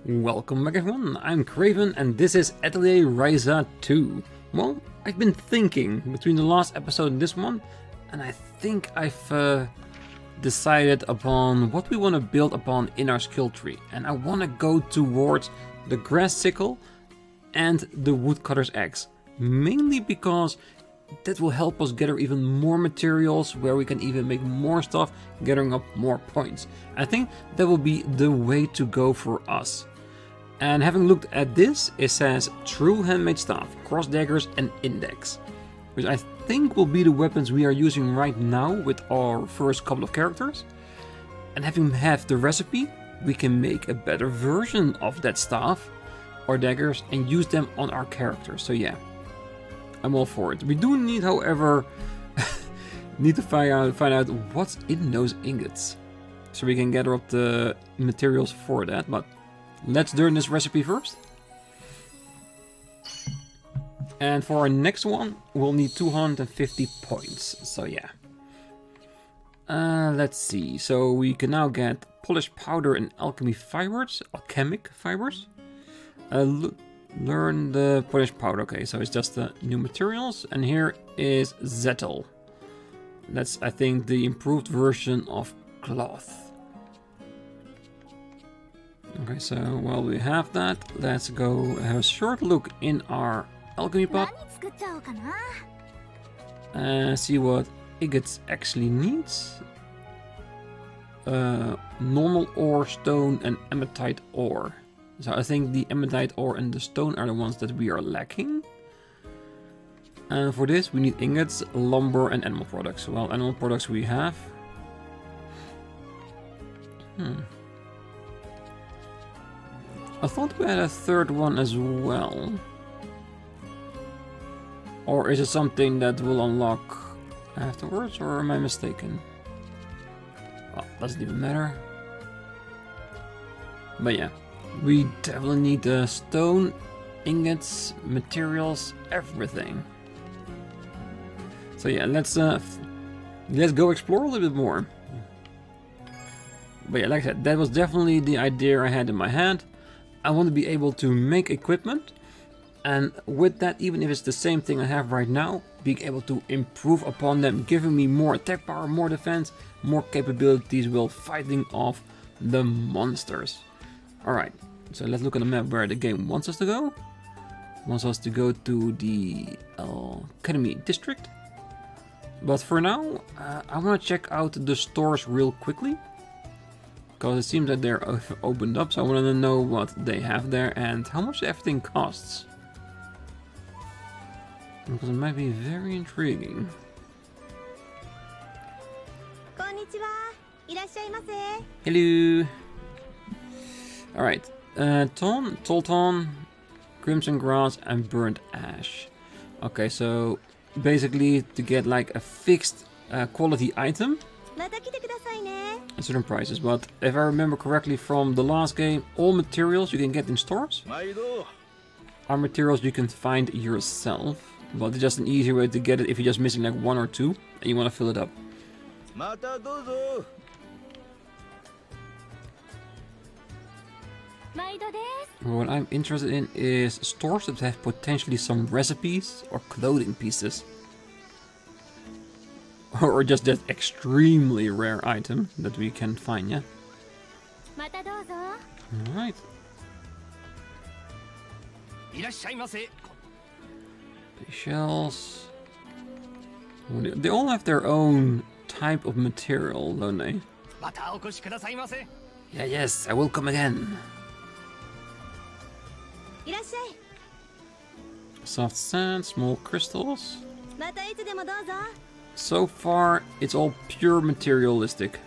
Welcome back everyone, I'm Craven and this is Atelier Ryza 2. Well, I've been thinking between the last episode and this one, and I think I've decided upon what we want to build upon in our skill tree. And I want to go towards the grass sickle and the woodcutter's axe. Mainly because that will help us gather even more materials, where we can even make more stuff, gathering up more points. I think that will be the way to go for us. And having looked at this, it says true handmade staff, cross daggers and index, which I think will be the weapons we are using right now with our first couple of characters. And having have the recipe, we can make a better version of that staff or daggers and use them on our characters. So yeah, I'm all for it. We do need, however, need to find out what's in those ingots, so we can gather up the materials for that. But let's learn this recipe first. And for our next one, we'll need 250 points. So yeah. Let's see. So we can now get polished powder and alchemy fibers, alchemic fibers. Learn the polished powder. Okay, so it's just the new materials. And here is Zettel. That's, I think, the improved version of cloth. Okay, so while we have that, let's go have a short look in our alchemy pot. See what ingots actually needs. Normal ore, stone and hematite ore. So I think the hematite ore and the stone are the ones that we are lacking. And for this we need ingots, lumber and animal products. Well, animal products we have. I thought we had a third one as well. Or is it something that will unlock afterwards, or am I mistaken? Well, doesn't even matter. But yeah, we definitely need the stone, ingots, materials, everything. So yeah, let's go explore a little bit more. But yeah, like I said, that was definitely the idea I had in my head. I want to be able to make equipment, and with that, even if it's the same thing I have right now, being able to improve upon them, giving me more attack power, more defense, more capabilities while fighting off the monsters. Alright, so let's look at the map where the game wants us to go. It wants us to go to the Academy district. But for now, I want to check out the stores real quickly, because it seems that they're opened up, so I want to know what they have there and how much everything costs. Because it might be very intriguing. Hello! Alright, Tolton, Crimson Grass and Burnt Ash. Okay, so basically to get like a fixed quality item at certain prices, but if I remember correctly from the last game, all materials you can get in stores are materials you can find yourself, but it's just an easy way to get it if you're just missing like one or two and you want to fill it up. What I'm interested in is stores that have potentially some recipes or clothing pieces. Or just that extremely rare item that we can find, yeah? Alright. The shells. They all have their own type of material, don't they? Yeah, yes, I will come again. Soft sand, small crystals. So far, it's all pure materialistic.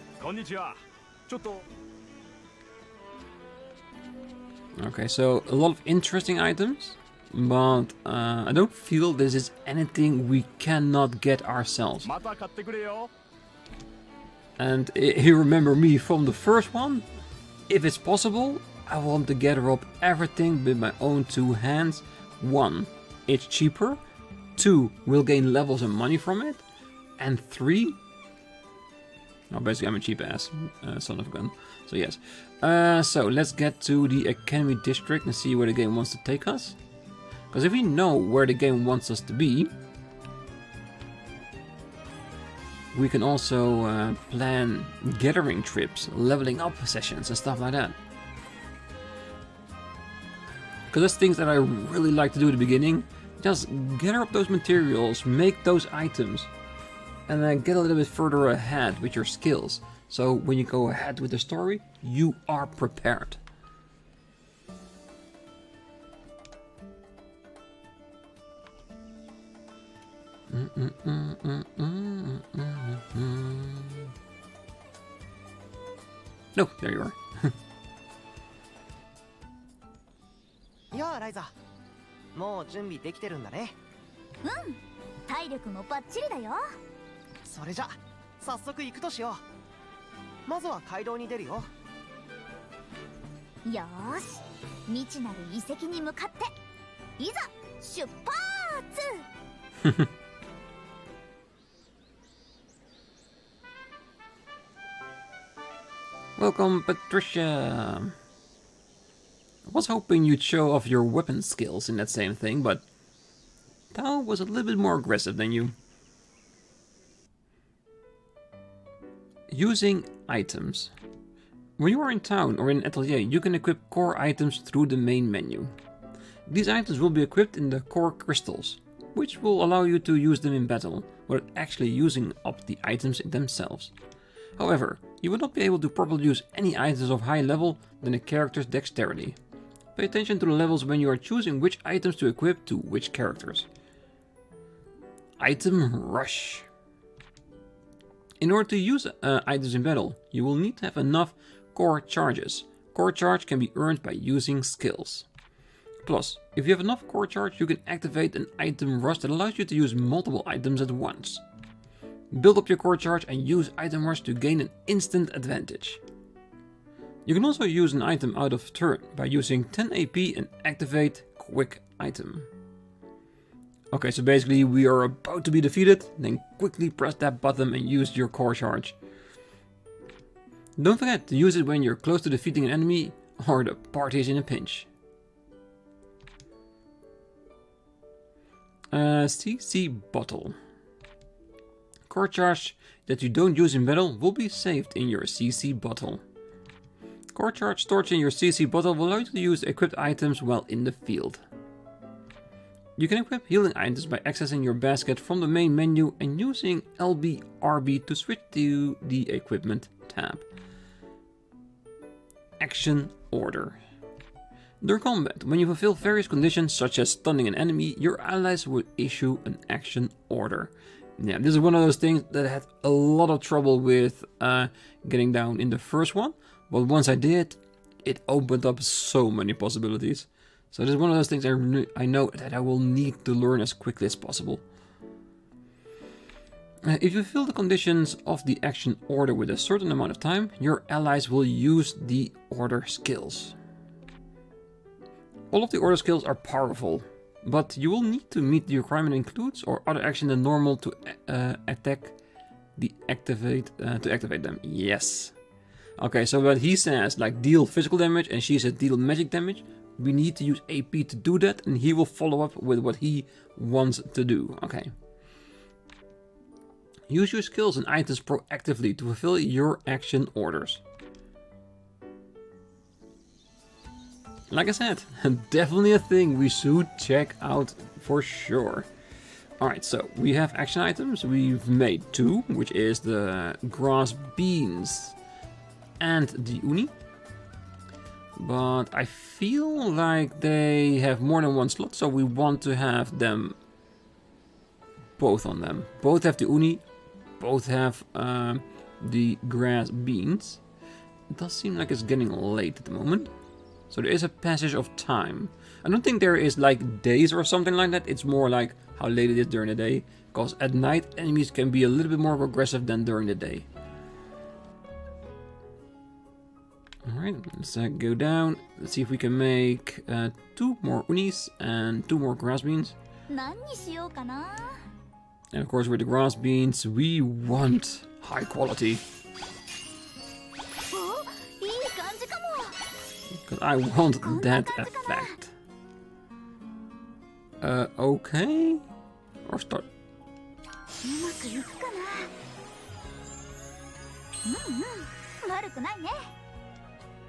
Okay, so a lot of interesting items, but I don't feel this is anything we cannot get ourselves. And if you remember me from the first one, if it's possible, I want to gather up everything with my own two hands. 1, it's cheaper. 2, we'll gain levels and money from it. And 3, Oh, basically, I'm a cheap ass son of a gun. So yes. So let's get to the Academy District and see where the game wants to take us. Because if we know where the game wants us to be, we can also plan gathering trips, leveling up sessions and stuff like that. Because there's things that I really like to do at the beginning. Just gather up those materials, make those items, and then get a little bit further ahead with your skills. So when you go ahead with the story, you are prepared. No, there you are. Yeah, Ryza. もう準備できてるんだね。体力もバッチリだよ。それじゃ早速行くとしよう。まずは街道に出るよ。よーし、未知なる遺跡に向かっていざ出発。Welcome, Patricia. I was hoping you'd show off your weapon skills in that same thing, but Tao was a little bit more aggressive than you. Using items. When you are in town or in an atelier, you can equip core items through the main menu. These items will be equipped in the core crystals, which will allow you to use them in battle, without actually using up the items themselves. However, you will not be able to properly use any items of higher level than a character's dexterity. Pay attention to the levels when you are choosing which items to equip to which characters. Item Rush. In order to use items in battle, you will need to have enough core charges. Core charge can be earned by using skills. Plus, if you have enough core charge, you can activate an item rush that allows you to use multiple items at once. Build up your core charge and use item rush to gain an instant advantage. You can also use an item out of turn by using 10 AP and activate quick item. Okay, so basically we are about to be defeated, then quickly press that button and use your core charge. Don't forget to use it when you're close to defeating an enemy or the party is in a pinch. CC bottle. Core charge that you don't use in battle will be saved in your CC bottle. Core charge stored in your CC bottle will allow you to use equipped items while in the field. You can equip healing items by accessing your basket from the main menu and using LB/RB to switch to the equipment tab. Action order. During combat, when you fulfill various conditions such as stunning an enemy, your allies will issue an action order. Yeah, this is one of those things that I had a lot of trouble with getting down in the first one, but once I did, it opened up so many possibilities. So this is one of those things I know that I will need to learn as quickly as possible. If you fulfill the conditions of the action order with a certain amount of time, your allies will use the order skills. All of the order skills are powerful, but you will need to meet the requirement includes or other action than normal to activate them. Yes. Okay, so what he says, like deal physical damage, and she says deal magic damage. We need to use AP to do that, and he will follow up with what he wants to do. Okay. Use your skills and items proactively to fulfill your action orders. Like I said, definitely a thing we should check out for sure. Alright, so we have action items. We've made 2, which is the grass beans and the uni. But I feel like they have more than one slot, so we want to have them both on them. Both have the uni, both have the grass beans. It does seem like it's getting late at the moment. So there is a passage of time. I don't think there is like days or something like that. It's more like how late it is during the day. Because at night enemies can be a little bit more aggressive than during the day. Alright, let's go down. Let's see if we can make 2 more unis and 2 more grass beans. And of course with the grass beans we want high quality. Because I want that effect. Okay. Or start.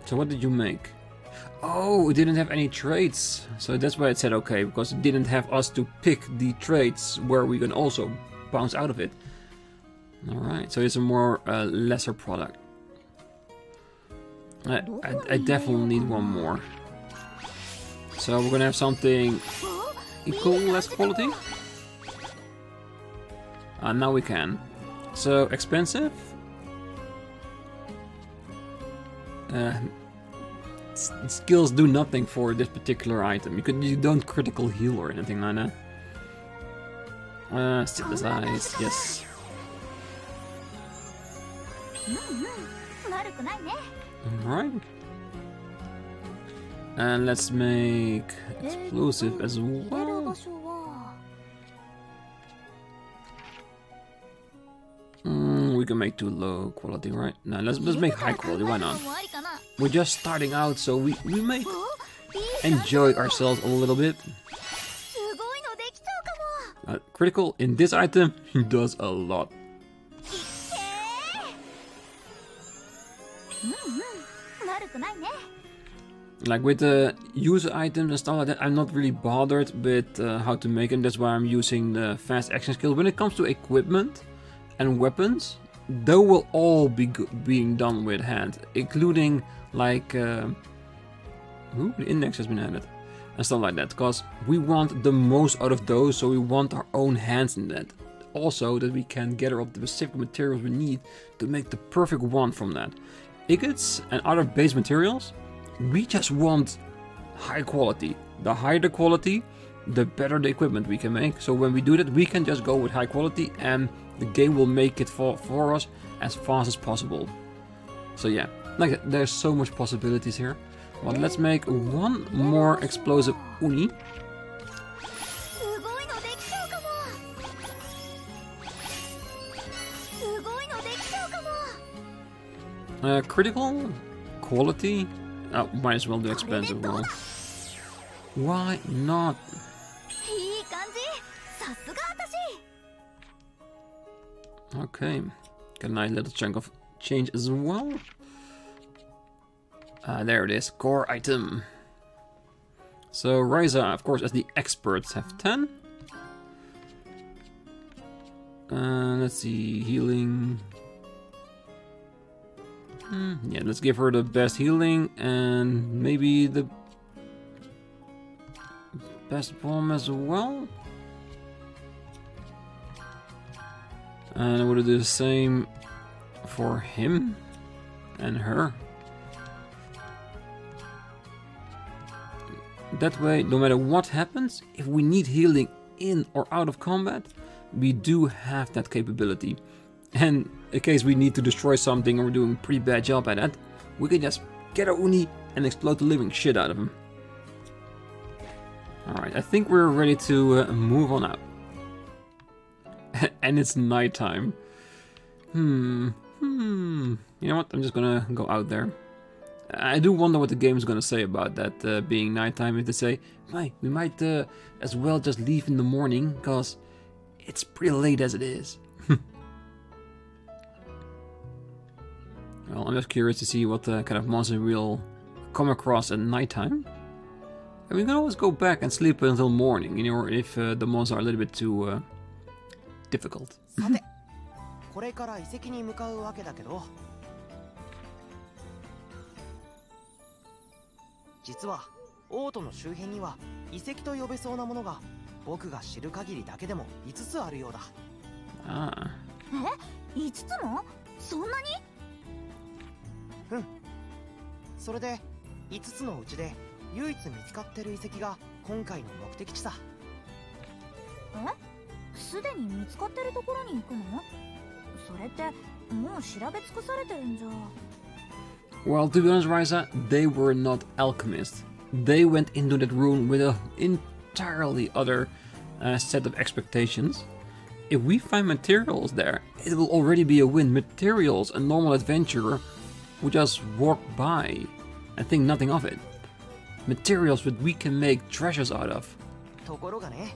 So what did you make? Oh, it didn't have any traits. So that's why it said okay, because it didn't have us to pick the traits where we can also bounce out of it. Alright, so it's a more lesser product. I definitely need one more. So we're gonna have something equal, less quality. Now we can. So expensive. Skills do nothing for this particular item. You don't critical heal or anything like that. Synthesize, yes. Alright. And let's make explosive as well. We can make too low quality, right? Now let's make high quality, why not? We're just starting out, so we may enjoy ourselves a little bit. Critical in this item does a lot. Like with the user items and stuff like that, I'm not really bothered with how to make them. That's why I'm using the fast action skill. When it comes to equipment and weapons, they will all be being done with hand, including like the index has been added and stuff like that, because we want the most out of those, so we want our own hands in that. Also that we can gather up the specific materials we need to make the perfect one from that. Ingots and other base materials, we just want high quality. The higher the quality, the better the equipment we can make. So when we do that, we can just go with high quality and the game will make it for us as fast as possible. So yeah, like there's so much possibilities here. Well, let's make one more explosive uni. Critical quality. Oh, might as well do expensive one. Why not? Okay, got a nice little chunk of change as well. There it is, core item. So Ryza, of course, as the experts, have 10. Let's see, healing. Yeah, let's give her the best healing and maybe the best bomb as well. And I would do the same for him and her. That way, no matter what happens, if we need healing in or out of combat, we do have that capability. And in case we need to destroy something or we're doing a pretty bad job at that, we can just get our uni and explode the living shit out of him. Alright, I think we're ready to move on out. And it's nighttime. You know what? I'm just gonna go out there. I do wonder what the game is gonna say about that being nighttime. If they say, "Hey, we might as well just leave in the morning, because it's pretty late as it is." Well, I'm just curious to see what kind of monster we'll come across at nighttime. And we can always go back and sleep until morning, you know, if the monsters are a little bit too difficult. さて、これから遺跡に向かうわけだけど、実はオートの周辺には遺跡と呼べそうなものが僕が知る限りだけでも5つあるようだ。ああ。え、5つも？そんなに？うん。それで5つのうちで唯一見つかってる遺跡が今回の目的地さ。え？すでに見つかってるところに行くの？それってもう調べ尽くされてるんじゃ。Well, to be honest, Ryza, they were not alchemists. They went into that room with an entirely other set of expectations. If we find materials there, it will already be a win. Materials, a normal adventurer would just walk by and think nothing of it. materials that we can make treasures out of. ところがね、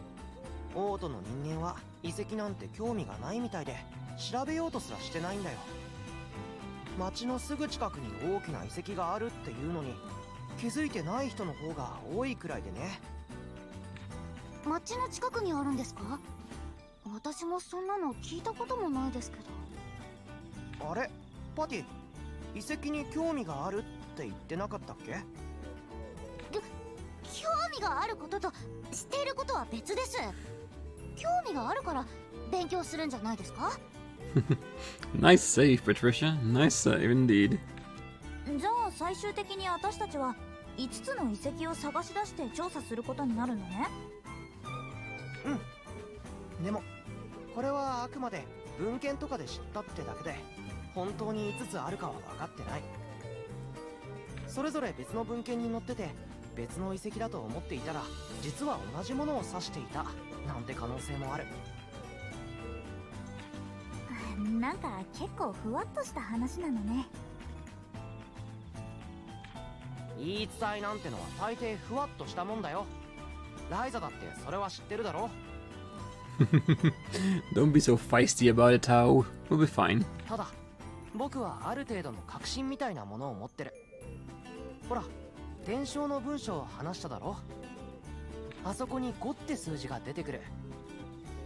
王都の人間は遺跡なんて興味がないみたいで調べようとすらしてないんだよ。町のすぐ近くに大きな遺跡があるっていうのに気づいてない人の方が多いくらいでね。町の近くにあるんですか？私もそんなの聞いたこともないですけど。あれ、パティ、遺跡に興味があるって言ってなかったっけ？興味があることと知っていることは別です。興味があるから勉強するんじゃないですか？ Nice save, Patricia. Nice save indeed. じゃあ最終的に私たちは5つの遺跡を探し出して調査することになるのね。うん。でもこれはあくまで文献とかで知ったってだけで本当に5つあるかは分かってない。それぞれ別の文献に載ってて別の遺跡だと思っていたら実は同じものを指していたなんて可能性もある。なんか結構ふわっとした話なのね。言い伝えなんてのは大抵ふわっとしたもんだよ。ライザだってそれは知ってるだろ。Don't be so feisty about it, Tao. We'll be fine. ただ僕はある程度の確信みたいなものを持ってる。ほら、伝承の文章を話しただろ。あそこに5って数字が出てくる。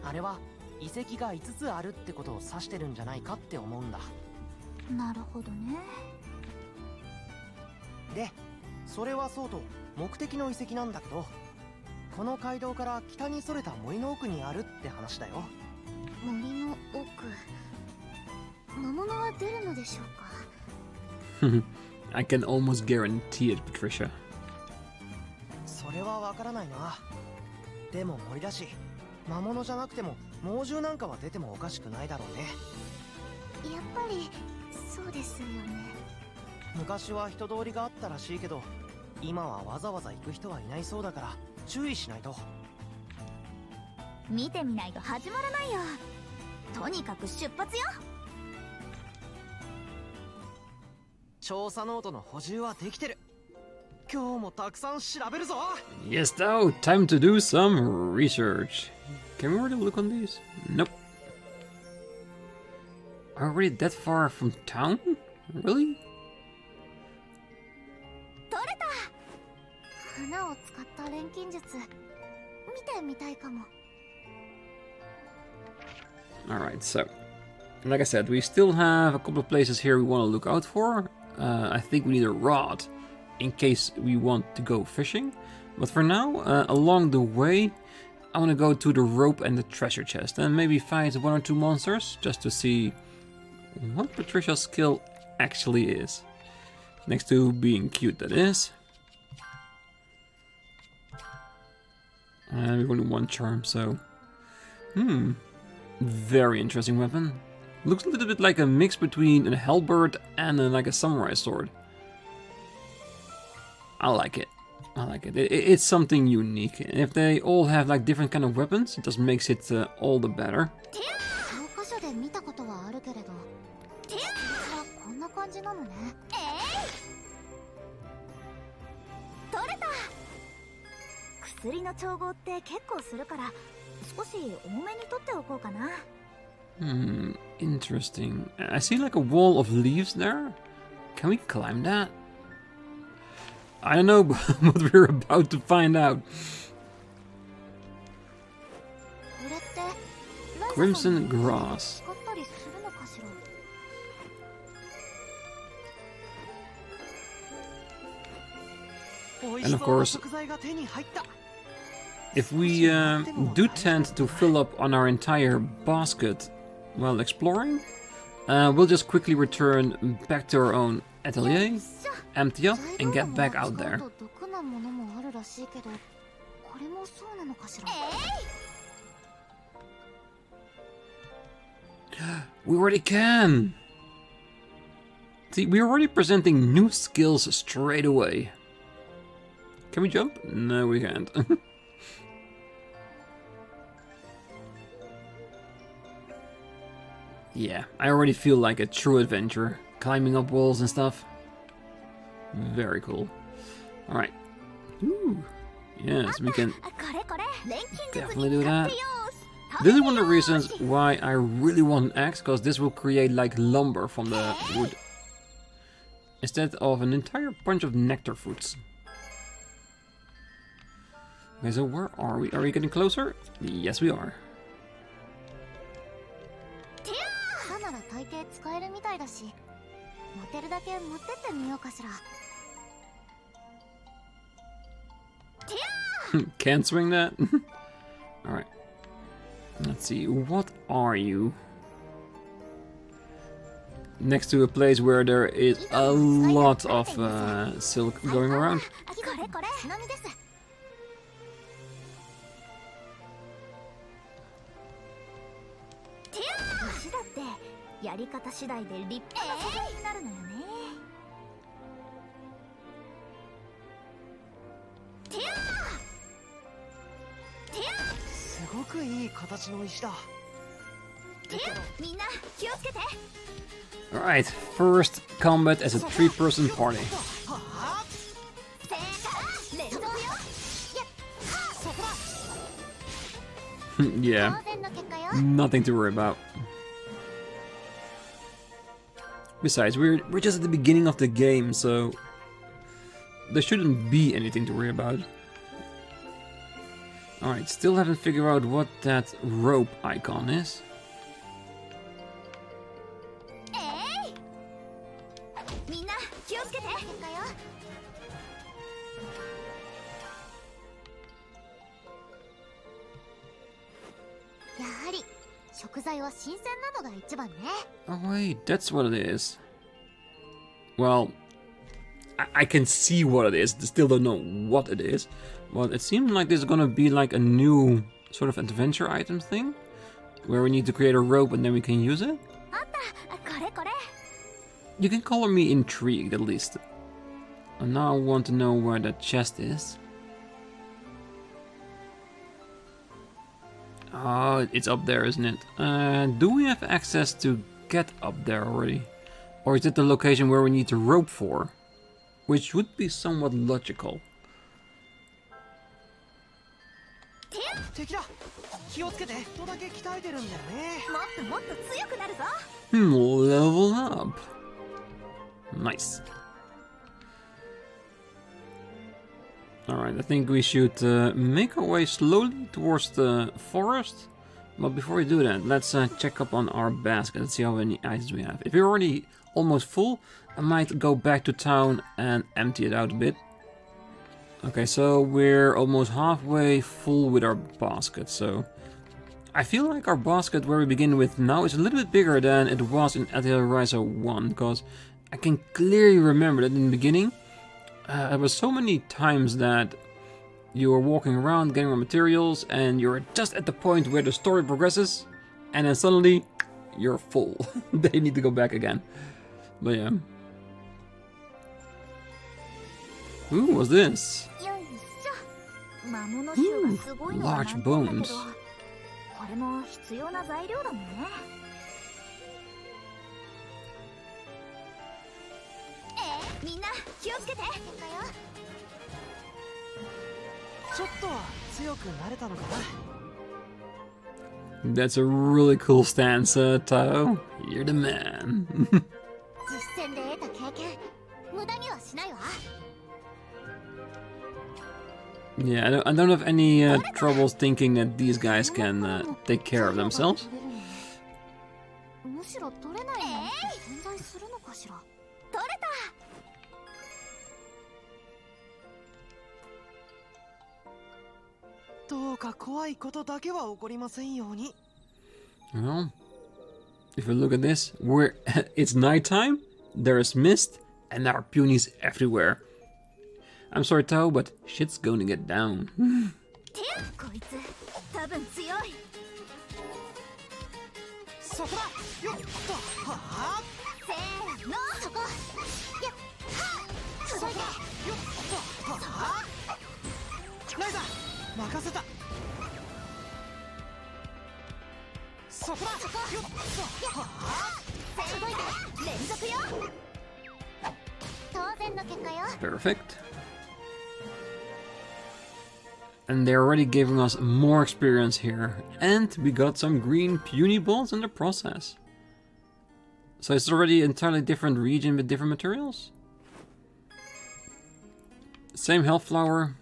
あれは遺跡が5つあるってことを指してるんじゃないかって思うんだ。なるほどね。で、それはそうと目的の遺跡なんだけど、この街道から北にそれた森の奥にあるって話だよ。森の奥、魔物は出るのでしょうか？ I can almost guarantee it, Patricia. それはわからないな。でも森だし、魔物じゃなくても猛獣なんかは出てもおかしくないだろうね。やっぱりそうですよね。昔は人通りがあったらしいけど、今はわざわざ行く人はいないそうだから注意しないと。見てみないと始まらないよ。とにかく出発よ。調査ノートの補充はできてる。今日もたくさん調べるぞ。 Yes, Tao. Time to do some research. Can we already look on these? Nope. Are we that far from town? Really? 取れた。花を使った錬金術見てみたいかも。 Alright, so like I said, we still have a couple of places here we want to look out for. I think we need a rod in case we want to go fishing. But for now, along the way, I want to go to the rope and the treasure chest and maybe fight 1 or 2 monsters just to see what Patricia's skill actually is. Next to being cute, that is. And we've only 1 charm, so... Very interesting weapon. Looks a little bit like a mix between a halberd and like a samurai sword. I like it. I like it. It's something unique. And if they all have like different kind of weapons, it just makes it all the better. 教科書で見たことはあるけれど、実はこんな感じなのね。取れた。薬の調合って結構するから、少し多めに取っておこうかな。Interesting. I see like a wall of leaves there. Can we climb that? I don't know, but we're about to find out. Crimson grass. And of course, if we do tend to fill up on our entire basket while exploring, we'll just quickly return back to our own atelier, empty up, and get back out there. We already can! See, we're already presenting new skills straight away. Can we jump? No, we can't. Yeah, I already feel like a true adventurer, climbing up walls and stuff. Very cool. Alright, Ooh. Yes, we can これこれ錬金術 definitely に do 使っ that. てよ This is one of the reasons why I really want an axe, because this will create like lumber from the wood. Instead of an entire bunch of nectar fruits. Okay, so where are we? Are we getting closer? Yes, we are. 歯なら大抵使えるみたいだし持てるだけ持ってってみようかしら Can't swing that? Alright. Let's see, what are you? Next to a place where there is a lot of silk going around. これこれちなみです石だってやり方次第で立派な素材になるのよねすごくいい形の石だ。みんな気をつけて Alright, first combat as a 3-person party. 連動よ Yeah, 当然の結果よ nothing to worry about. Besides, we're just at the beginning of the game, so there shouldn't be anything to worry about. Alright, still haven't figured out what that rope icon is. みんな気をつけて結果よ やはり食材は新鮮なのが一番ね Oh wait, that's what it is. Well, I can see what it is, still don't know what it is. But it seems like this is gonna be like a new sort of adventure item thing. Where we need to create a rope and then we can use it. あったこれこれ You can color me intrigued at least. I now want to know where that chest is. Oh, it's up there, isn't it? Do we have access to get up there already? Or is it the location where we need to rope for? Which would be somewhat logical. 敵だ。気をつけて。ちょっとだけ鍛えてるんだよね。もっともっと強くなるぞ Level up. Nice. Alright, I think we should make our way slowly towards the forest. But before we do that, let's check up on our basket and see how many items we have. If we're already almost full, I might go back to town and empty it out a bit. Okay, so we're almost halfway full with our basket, so... I feel like our basket where we begin with now is a little bit bigger than it was in Atelier Ryza 1, because I can clearly remember that in the beginning, there was so many times that you were walking around getting raw materials and you're just at the point where the story progresses, and then suddenly you're full. They need to go back again. But yeah. Ooh, what's this? よいしょ魔物臭がすごいのは Large 難点だけ bones. どこれも必要な材料だもんねみんな気をつけて結果よちょっとは強くなれたのかな。 That's a really cool stance, Tao. You're the man. 実践で得た経験無駄にはしないわ Yeah, I don't have any troubles thinking that these guys can take care of themselves. むしろ取れないなんて存在するのかしら取れたどうか怖いことだけは起こりませんように。 Well, if you look at this, it's nighttime, there is mist, and there are punies everywhere. I'm sorry, Tao, but shit's going to get down. こいつ多分強いそこだ。よっと。はあ。せーのそこやっはっそこだ。よっと。はあ。ライザ任せた。そこだ。そこよっと。はあ。せーの連続よ当然の結果よ Perfect. And they're already giving us more experience here. And we got some green puny balls in the process. So it's already an entirely different region with different materials. Same health flower.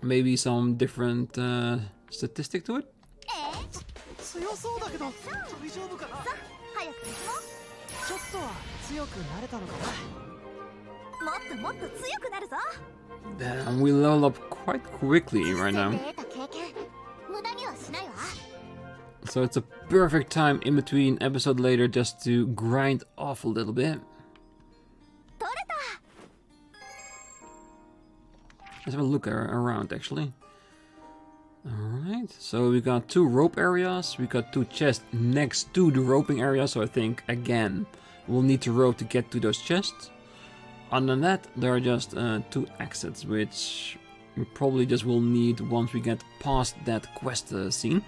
Maybe some different statistic to it. 強そうだけど大丈夫かな。早く進もう。ちょっとは強くなれたのかな。もっともっと強くなるぞ。 Damn, we level up quite quickly right now. 得た経験、無駄にはしないわ。 So it's a perfect time in between episode later just to grind off a little bit. 取れた。 Let's have a look around actually. Alright, so we got 2 rope areas, we got 2 chests next to the roping area, so I think again we'll need to rope to get to those chests. Other than that, there are just 2 exits, which we probably just will need once we get past that quest scene.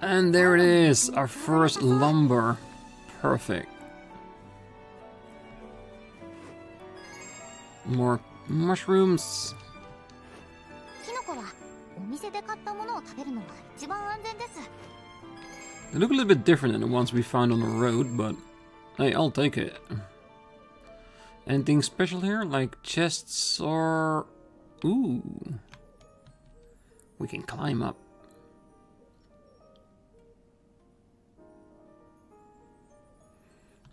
And there it is, our first lumber. Perfect. More mushrooms. They look a little bit different than the ones we found on the road, but hey, I'll take it. Anything special here, like chests or... Ooh. We can climb up.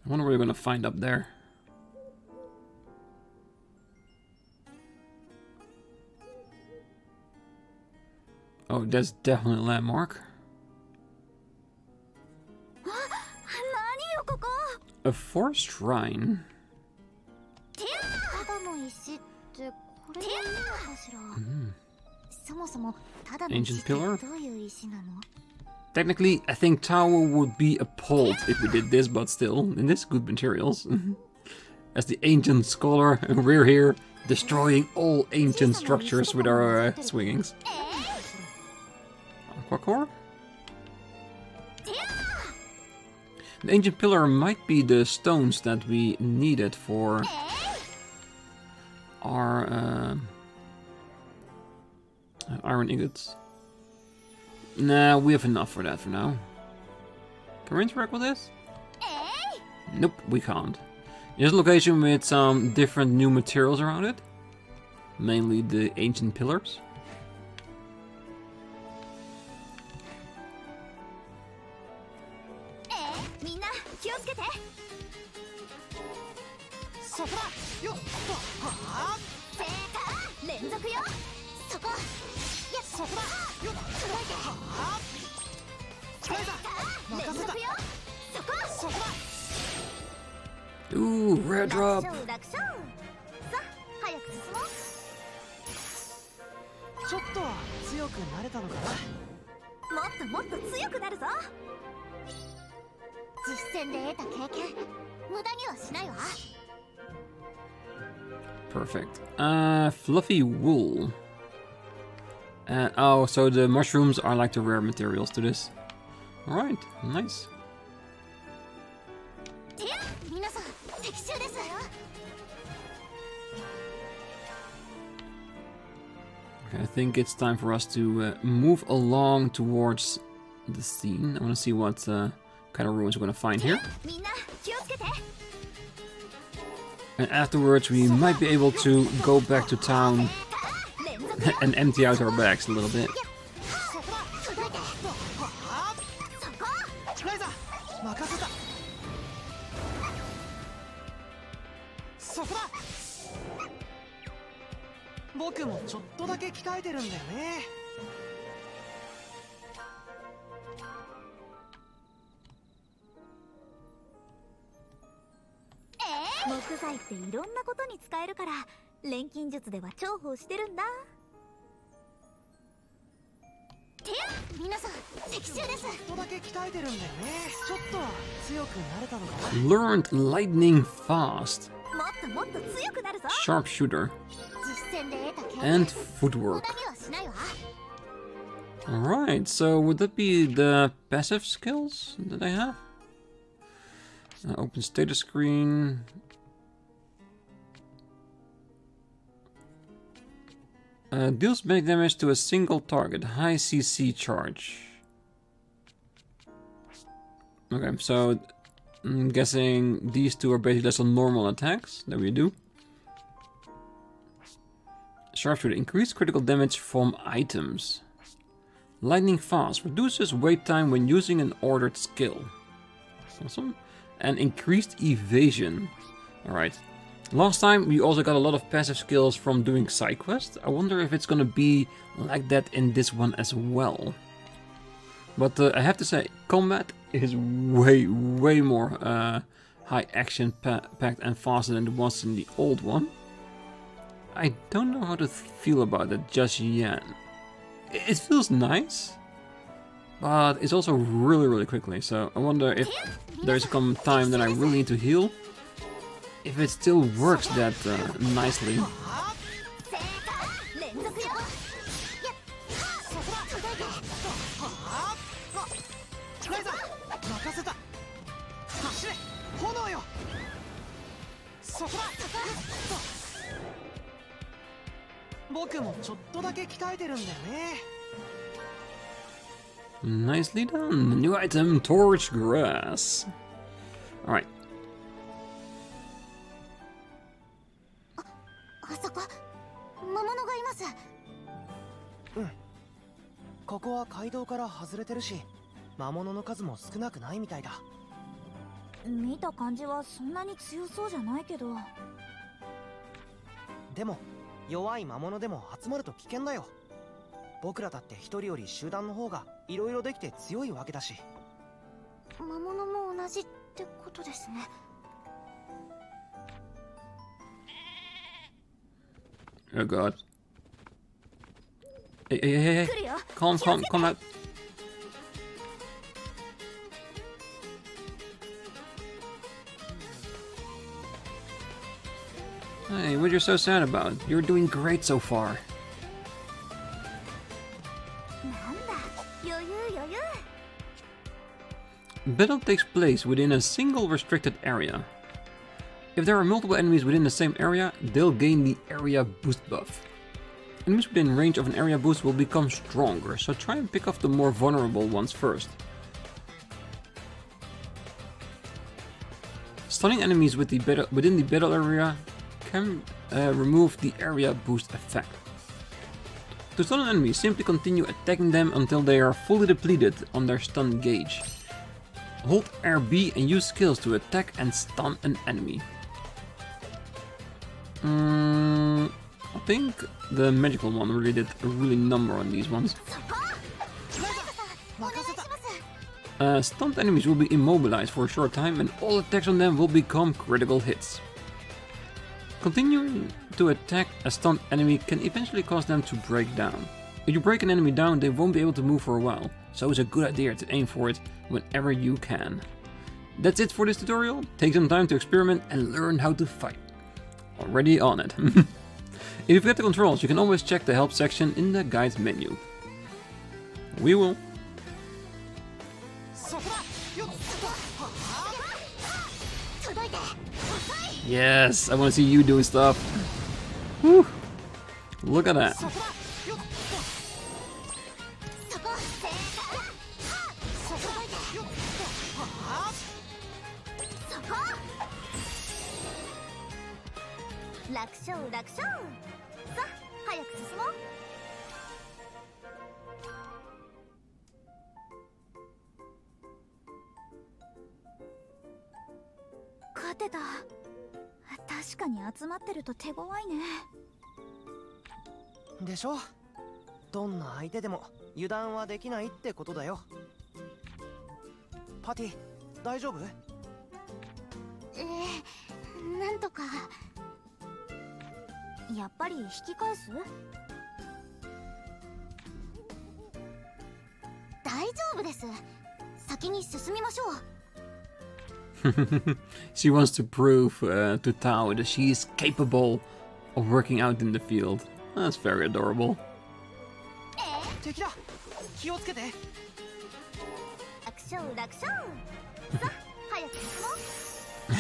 I wonder what we're gonna find up there. Oh, that's definitely a landmark. A forest shrine. Ancient pillar. Technically, I think Tower would be appalled if we did this, but still, in this good materials. As the ancient scholar, we're here destroying all ancient structures with our swingings. Aquacore? The ancient pillar might be the stones that we needed for our iron ingots. Nah, we have enough for that for now. Can we interact with this? Nope, we can't. Here's a location with some different new materials around it. Mainly the ancient pillars. Ooh, rare drop. Perfect. Fluffy wool. Oh, so the mushrooms are like the rare materials to this. Alright, nice. Okay, I think it's time for us to move along towards the scene. I want to see what kind of ruins we're going to find here. And afterwards we might be able to go back to town and empty out our bags a little bit. 皆さん的中です。ちょっとだけ鍛えてるんだよね。ちょっとは強くなれたのかな。 Learned lightning fast, もっともっと強くなるぞ。 sharpshooter, 実践で得た経 and 験 footwork. 無駄にはしないわ。 Alright, so would that be the passive skills that I have? Open status screen. Deals magic damage to a single target. High CC charge. Okay, so I'm guessing these two are basically just on normal attacks that we do. Sharpshooter. Increased critical damage from items. Lightning fast. Reduces wait time when using an ordered skill. Awesome. And increased evasion. Alright. Last time we also got a lot of passive skills from doing side quests. I wonder if it's gonna be like that in this one as well. But I have to say, combat is way more high action packed and faster than it was in the old one. I don't know how to feel about it just yet. It feels nice, but it's also really quickly. So I wonder if there's come time that I really need to heal. If it still works that nicely. Nicely done. New item, torch grass. Alright. あそこ魔物がいます。ここは街道から外れてるし、魔物の数も少なくないみたいだ。見た感じはそんなに強そうじゃないけど。でも弱い魔物でも集まると危険だよ。僕らだって一人より集団の方がいろいろできて強いわけだし。魔物も同じってことですね。Oh god. Hey. Calm out. Hey, what are you so sad about? You're doing great so far. なんだ、余裕。 Battle takes place within a single restricted area. If there are multiple enemies within the same area, they'll gain the area boost buff. Enemies within range of an area boost will become stronger, so try and pick off the more vulnerable ones first. Stunning enemies within the battle area can remove the area boost effect. To stun an enemy, simply continue attacking them until they are fully depleted on their stun gauge. Hold RB and use skills to attack and stun an enemy. I think the magical one really did a really number on these ones. Stunned enemies will be immobilized for a short time and all attacks on them will become critical hits. Continuing to attack a stunned enemy can eventually cause them to break down. If you break an enemy down, they won't be able to move for a while, so it's a good idea to aim for it whenever you can. That's it for this tutorial. Take some time to experiment and learn how to fight. Already on it. If you forget the controls, you can always check the help section in the guides menu. We will. Yes, I want to see you doing stuff. Whew. Look at that. Gateta. 確かに集まってると手強いね。でしょ？どんな相手でも油断はできないってことだよ。パティ、大丈夫？なんとか。やっぱり引き返す？大丈夫です。先に進みましょう。 She wants to prove to Tao that she is capable of working out in the field. That's very adorable. 敵だ、気をつけて。楽勝楽勝。さあ、早く進も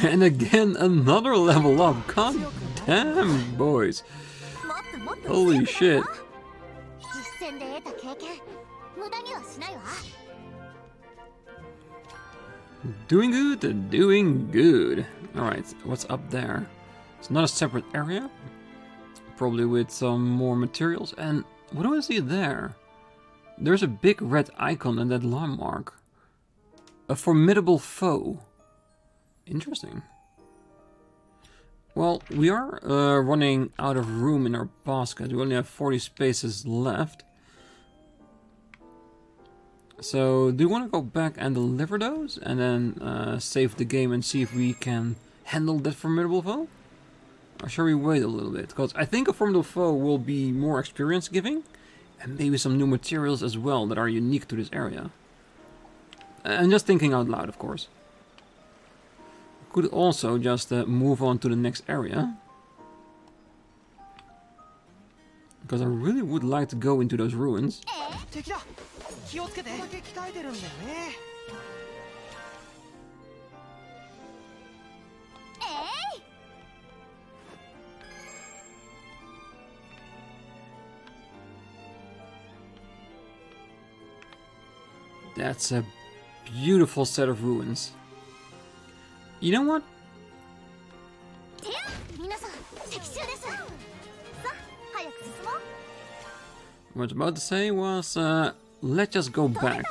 う。 And again, another level up. God damn, boys. もっともっと Holy shit. 実践で得た経験、無駄にはしないわ。 Doing good, doing good. Alright, what's up there? It's not a separate area. Probably with some more materials. And what do I see there? There's a big red icon and that landmark. A formidable foe. Interesting. Well, we are running out of room in our basket. We only have 40 spaces left. So, do you want to go back and deliver those? And then save the game and see if we can handle that formidable foe? Or shall we wait a little bit? Because I think a formidable foe will be more experience giving. And maybe some new materials as well that are unique to this area. I'm just thinking out loud, of course. Could also just move on to the next area. Because I really would like to go into those ruins. 敵だ、気をつけて。だけ鍛えてるんだよね。That's a beautiful set of ruins. You know what? 皆さん、敵襲です。さあ、早く進もう。 What I was about to say was, let's just go back,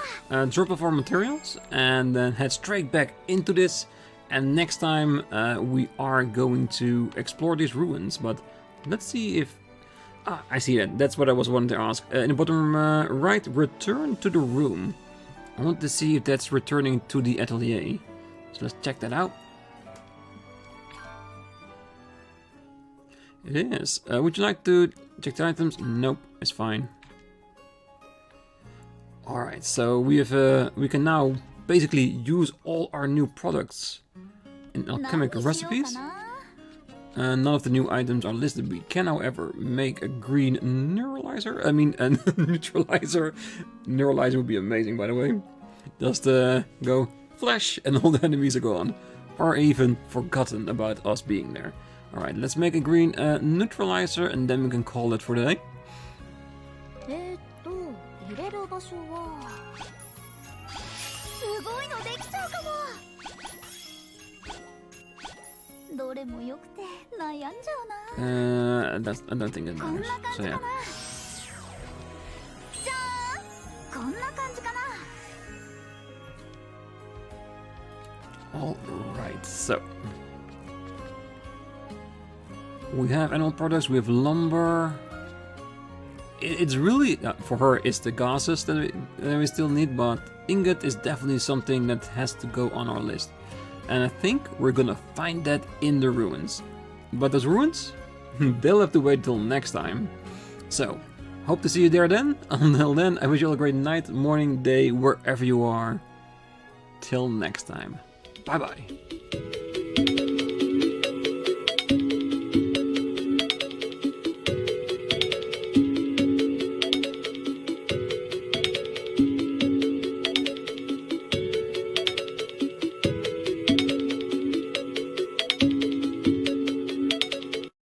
drop off our materials, and then head straight back into this. And next time we are going to explore these ruins. But let's see if... Ah, I see that. That's what I was wanting to ask. In the bottom right, return to the room. I want to see if that's returning to the atelier. So let's check that out. It is. Would you like to check the items? Nope, it's fine. Alright, so we have we can now basically use all our new products in alchemic recipes. None of the new items are listed. We can, however, make a green neuralizer. I mean, a neutralizer. Neuralizer would be amazing, by the way. Just go flash and all the enemies are gone. Or even forgotten about us being there. Alright, let's make a green neutralizer and then we can call it for the day. 入れる場所はすごいのできちゃうかも。どれも良くて悩んじゃうな。I don't think it こん matters. な感 So じか yeah. な。じゃーん、こんな感じかな。 Alright, so we have animal products, we have lumber. It's really, for her, it's the gases that we still need, but ingot is definitely something that has to go on our list. And I think we're gonna find that in the ruins. But those ruins, they'll have to wait till next time. So, hope to see you there then. Until then, I wish you all a great night, morning, day, wherever you are. Till next time. Bye bye.